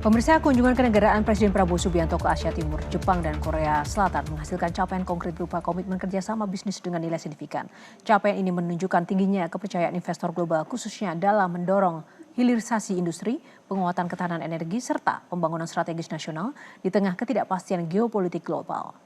Pemirsa, kunjungan kenegaraan Presiden Prabowo Subianto ke Asia Timur, Jepang, dan Korea Selatan menghasilkan capaian konkret berupa komitmen kerjasama bisnis dengan nilai signifikan. Capaian ini menunjukkan tingginya kepercayaan investor global khususnya dalam mendorong hilirisasi industri, penguatan ketahanan energi, serta pembangunan strategis nasional di tengah ketidakpastian geopolitik global.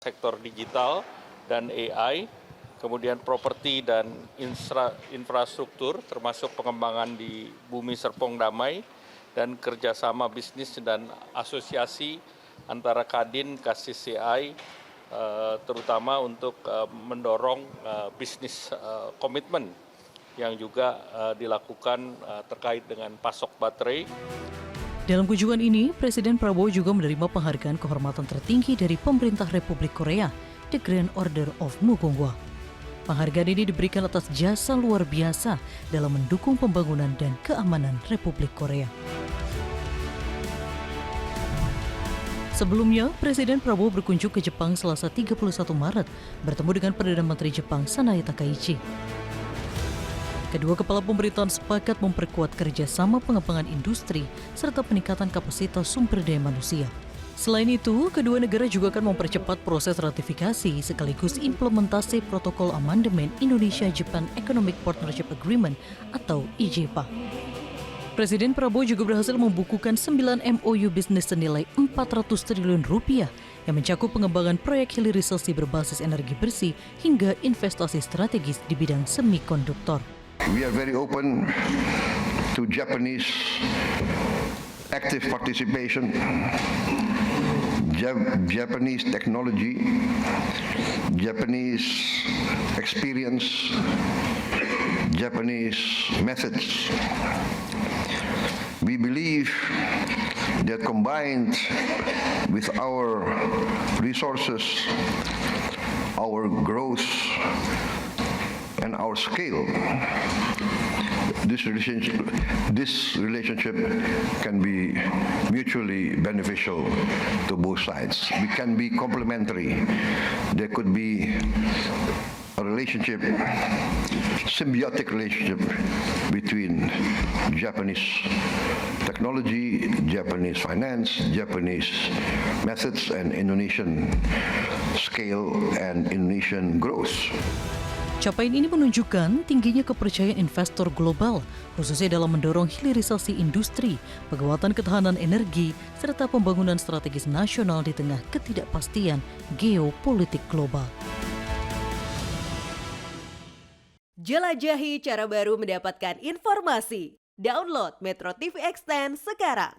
Sektor digital dan AI, kemudian properti dan infrastruktur termasuk pengembangan di Bumi Serpong Damai, dan kerjasama bisnis dan asosiasi antara Kadin, KCCI, terutama untuk mendorong bisnis komitmen yang juga dilakukan terkait dengan pasok baterai. Dalam kunjungan ini, Presiden Prabowo juga menerima penghargaan kehormatan tertinggi dari pemerintah Republik Korea, The Grand Order of Mugunghwa. Penghargaan ini diberikan atas jasa luar biasa dalam mendukung pembangunan dan keamanan Republik Korea. Sebelumnya, Presiden Prabowo berkunjung ke Jepang Selasa 31 Maret bertemu dengan Perdana Menteri Jepang Sanae Takaichi. Kedua kepala pemerintahan sepakat memperkuat kerjasama pengembangan industri serta peningkatan kapasitas sumber daya manusia. Selain itu, kedua negara juga akan mempercepat proses ratifikasi sekaligus implementasi protokol amandemen Indonesia-Japan Economic Partnership Agreement atau IJPA. Presiden Prabowo juga berhasil membukukan 9 MOU bisnis senilai 400 triliun rupiah yang mencakup pengembangan proyek hilirisasi berbasis energi bersih hingga investasi strategis di bidang semikonduktor. We are very open to Japanese active participation, Japanese technology, Japanese experience, Japanese methods. We believe that combined with our resources, our growth, and our scale, this relationship can be mutually beneficial to both sides. We can be complementary. There could be a relationship, symbiotic relationship between Japanese technology, Japanese finance, Japanese methods, and Indonesian scale and Indonesian growth. Capaian ini menunjukkan tingginya kepercayaan investor global, khususnya dalam mendorong hilirisasi industri, penguatan ketahanan energi, serta pembangunan strategis nasional di tengah ketidakpastian geopolitik global. Jelajahi cara baru mendapatkan informasi. Download Metro TV Extend sekarang.